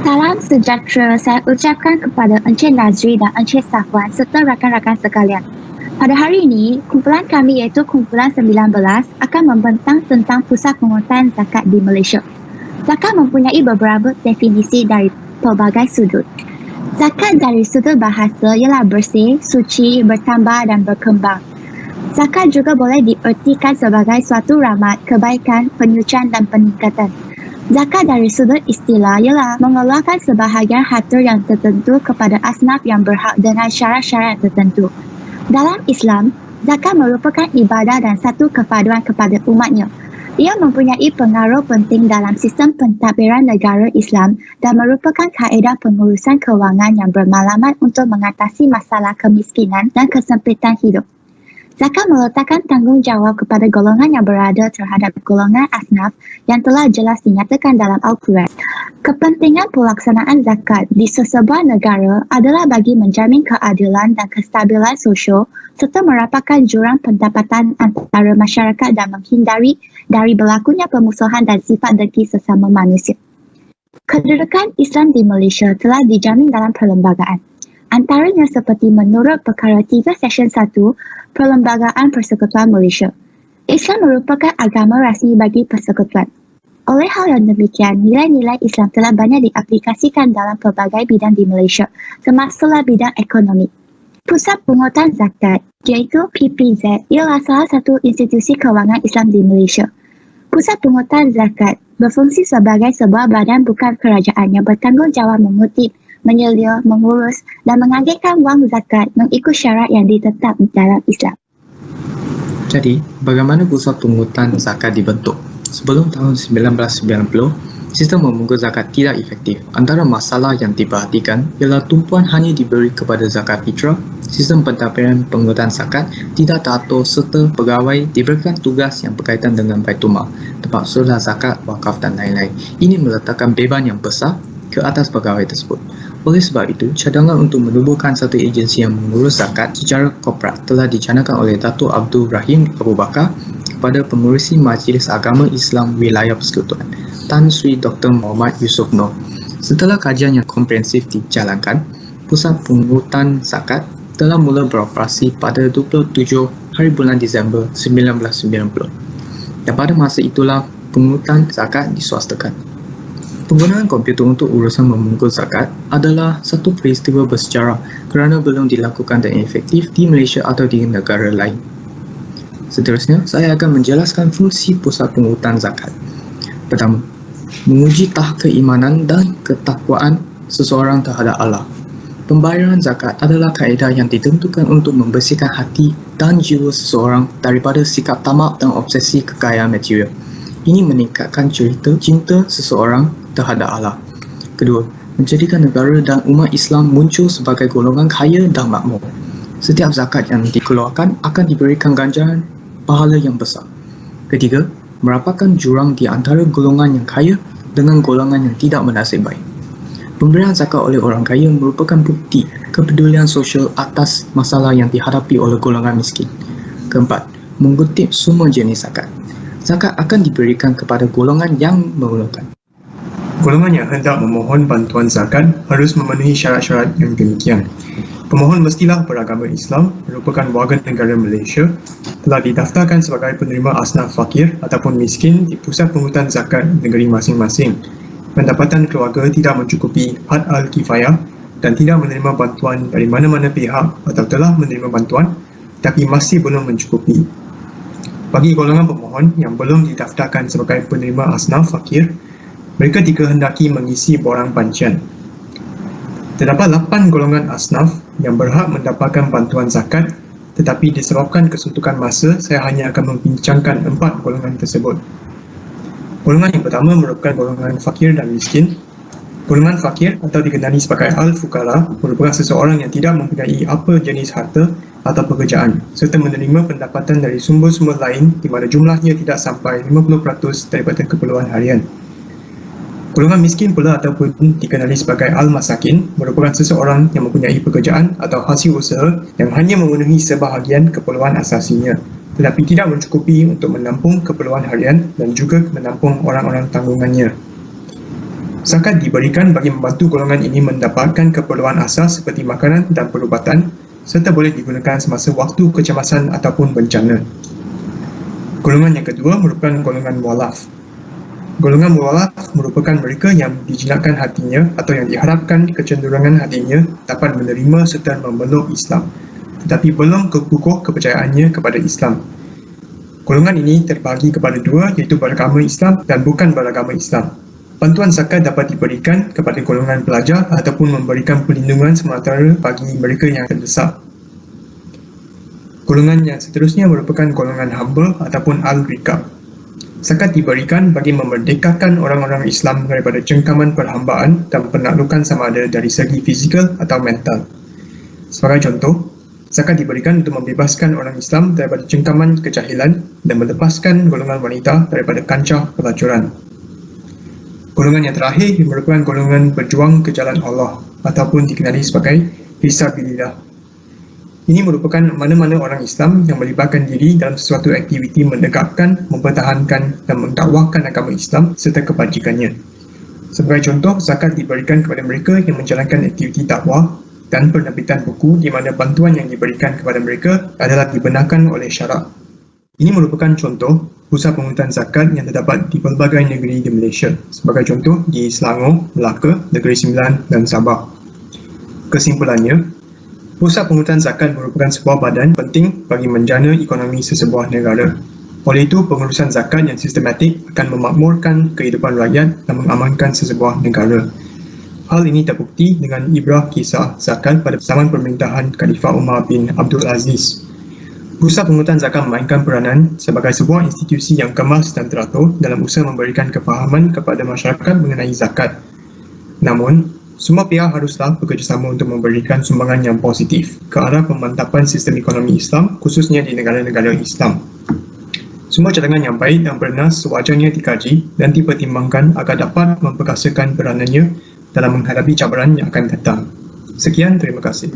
Salam sejahtera saya ucapkan kepada Encik Nazri dan Encik Safwan serta rakan-rakan sekalian. Pada hari ini, kumpulan kami iaitu kumpulan 19 akan membentang tentang pusat pungutan zakat di Malaysia. Zakat mempunyai beberapa definisi dari pelbagai sudut. Zakat dari sudut bahasa ialah bersih, suci, bertambah dan berkembang. Zakat juga boleh diertikan sebagai suatu rahmat, kebaikan, penyucian dan peningkatan. Zakat dari sudut istilah ialah mengeluarkan sebahagian harta yang tertentu kepada asnaf yang berhak dengan syarat-syarat tertentu. Dalam Islam, zakat merupakan ibadah dan satu kepaduan kepada umatnya. Ia mempunyai pengaruh penting dalam sistem pentadbiran negara Islam dan merupakan kaedah pengurusan kewangan yang bermaklumat untuk mengatasi masalah kemiskinan dan kesempitan hidup. Zakat meletakkan tanggungjawab kepada golongan yang berada terhadap golongan asnaf yang telah jelas dinyatakan dalam Al-Quran. Kepentingan pelaksanaan zakat di sesebuah negara adalah bagi menjamin keadilan dan kestabilan sosial serta merapatkan jurang pendapatan antara masyarakat dan menghindari dari berlakunya permusuhan dan sifat dengki sesama manusia. Kedudukan Islam di Malaysia telah dijamin dalam perlembagaan. Antaranya seperti menurut Perkara 3 Seksyen 1 Perlembagaan Persekutuan Malaysia. Islam merupakan agama rasmi bagi persekutuan. Oleh hal yang demikian, nilai-nilai Islam telah banyak diaplikasikan dalam pelbagai bidang di Malaysia, termasuklah bidang ekonomi. Pusat Pungutan Zakat, iaitu PPZ, ialah salah satu institusi kewangan Islam di Malaysia. Pusat Pungutan Zakat berfungsi sebagai sebuah badan bukan kerajaan yang bertanggungjawab mengutip, menyelia, mengurus dan mengagihkan wang zakat mengikut syarat yang ditetap dalam Islam. Jadi, bagaimana pusat pungutan zakat dibentuk? Sebelum tahun 1990, sistem memungut zakat tidak efektif. Antara masalah yang diperhatikan ialah tumpuan hanya diberi kepada zakat fitrah, sistem pentadbiran pungutan zakat tidak teratur serta pegawai diberikan tugas yang berkaitan dengan Baitulmal, tempat surah zakat, wakaf dan lain-lain. Ini meletakkan beban yang besar ke atas pegawai tersebut. Oleh sebab itu, cadangan untuk menubuhkan satu agensi yang mengurus zakat secara korporat telah dicanangkan oleh Datuk Abdul Rahim Abu Bakar kepada Pengerusi Majlis Agama Islam Wilayah Persekutuan, Tan Sri Dr. Muhammad Yusof Noor. Setelah kajian yang komprehensif dijalankan, Pusat Pungutan Zakat telah mula beroperasi pada 27 hari bulan Disember 1990. Dan pada masa itulah pungutan zakat diswastakan. Penggunaan komputer untuk urusan memungut zakat adalah satu peristiwa bersejarah kerana belum dilakukan dengan efektif di Malaysia atau di negara lain. Seterusnya, saya akan menjelaskan fungsi pusat pungutan zakat. Pertama, menguji tahap keimanan dan ketakwaan seseorang terhadap Allah. Pembayaran zakat adalah kaedah yang ditentukan untuk membersihkan hati dan jiwa seseorang daripada sikap tamak dan obsesi kekayaan material. Ini meningkatkan cinta seseorang terhadap Allah. Kedua, menjadikan negara dan umat Islam muncul sebagai golongan kaya dan makmur. Setiap zakat yang dikeluarkan akan diberikan ganjaran pahala yang besar. Ketiga, merapatkan jurang di antara golongan yang kaya dengan golongan yang tidak bernasib baik. Pemberian zakat oleh orang kaya merupakan bukti kepedulian sosial atas masalah yang dihadapi oleh golongan miskin. Keempat, mengutip semua jenis zakat. Zakat akan diberikan kepada golongan yang memerlukan. Golongan yang hendak memohon bantuan zakat harus memenuhi syarat-syarat yang demikian. Pemohon mestilah beragama Islam, merupakan warga negara Malaysia, telah didaftarkan sebagai penerima asnaf fakir ataupun miskin di pusat pungutan zakat negeri masing-masing. Pendapatan keluarga tidak mencukupi had al-kifayah dan tidak menerima bantuan dari mana-mana pihak atau telah menerima bantuan tapi masih belum mencukupi. Bagi golongan pemohon yang belum didaftarkan sebagai penerima asnaf fakir, mereka dikehendaki mengisi borang pancian. Terdapat 8 golongan asnaf yang berhak mendapatkan bantuan zakat, tetapi disebabkan kesuntukan masa, saya hanya akan membincangkan 4 golongan tersebut. Golongan yang pertama merupakan golongan fakir dan miskin. Golongan fakir atau dikenali sebagai al-fuqara merupakan seseorang yang tidak mempunyai apa jenis harta atau pekerjaan serta menerima pendapatan dari sumber-sumber lain di mana jumlahnya tidak sampai 50% daripada keperluan harian. Golongan miskin pula ataupun dikenali sebagai al-masakin merupakan seseorang yang mempunyai pekerjaan atau hasil usaha yang hanya memenuhi sebahagian keperluan asasinya, tetapi tidak mencukupi untuk menampung keperluan harian dan juga menampung orang-orang tanggungannya. Zakat diberikan bagi membantu golongan ini mendapatkan keperluan asas seperti makanan dan perubatan serta boleh digunakan semasa waktu kecemasan ataupun bencana. Golongan yang kedua merupakan golongan mualaf. Golongan mualaf merupakan mereka yang dijinakkan hatinya atau yang diharapkan kecenderungan hatinya dapat menerima serta memeluk Islam, tetapi belum kukuh kepercayaannya kepada Islam. Golongan ini terbagi kepada dua, iaitu beragama Islam dan bukan beragama Islam. Bantuan zakat dapat diberikan kepada golongan pelajar ataupun memberikan perlindungan sementara bagi mereka yang terdesak. Golongan yang seterusnya merupakan golongan hamba ataupun al-rikab. Zakat diberikan bagi memerdekakan orang-orang Islam daripada cengkaman perhambaan dan penaklukan sama ada dari segi fizikal atau mental. Sebagai contoh, zakat diberikan untuk membebaskan orang Islam daripada cengkaman kejahilan dan melepaskan golongan wanita daripada kancah pelacuran. Golongan yang terakhir merupakan golongan berjuang ke jalan Allah ataupun dikenali sebagai fisabilillah. Ini merupakan mana-mana orang Islam yang melibatkan diri dalam sesuatu aktiviti mendekatkan, mempertahankan dan mendakwahkan agama Islam serta kebajikannya. Sebagai contoh, zakat diberikan kepada mereka yang menjalankan aktiviti dakwah dan penerbitan buku di mana bantuan yang diberikan kepada mereka adalah dibenarkan oleh syarak. Ini merupakan contoh pusat pengurutan zakat yang terdapat di pelbagai negeri di Malaysia, sebagai contoh di Selangor, Melaka, Negeri Sembilan dan Sabah. Kesimpulannya, pusat pengurutan zakat merupakan sebuah badan penting bagi menjana ekonomi sesebuah negara. Oleh itu, pengurusan zakat yang sistematik akan memakmurkan kehidupan rakyat dan mengamankan sesebuah negara. Hal ini terbukti dengan ibrah kisah zakat pada zaman pemerintahan Khalifah Umar bin Abdul Aziz. Pusat pengurutan zakat memainkan peranan sebagai sebuah institusi yang kemas dan teratur dalam usaha memberikan kefahaman kepada masyarakat mengenai zakat. Namun, semua pihak haruslah bekerjasama untuk memberikan sumbangan yang positif ke arah pemantapan sistem ekonomi Islam, khususnya di negara-negara Islam. Semua cadangan yang baik dan bernas sewajarnya dikaji dan dipertimbangkan agar dapat memperkasakan peranannya dalam menghadapi cabaran yang akan datang. Sekian, terima kasih.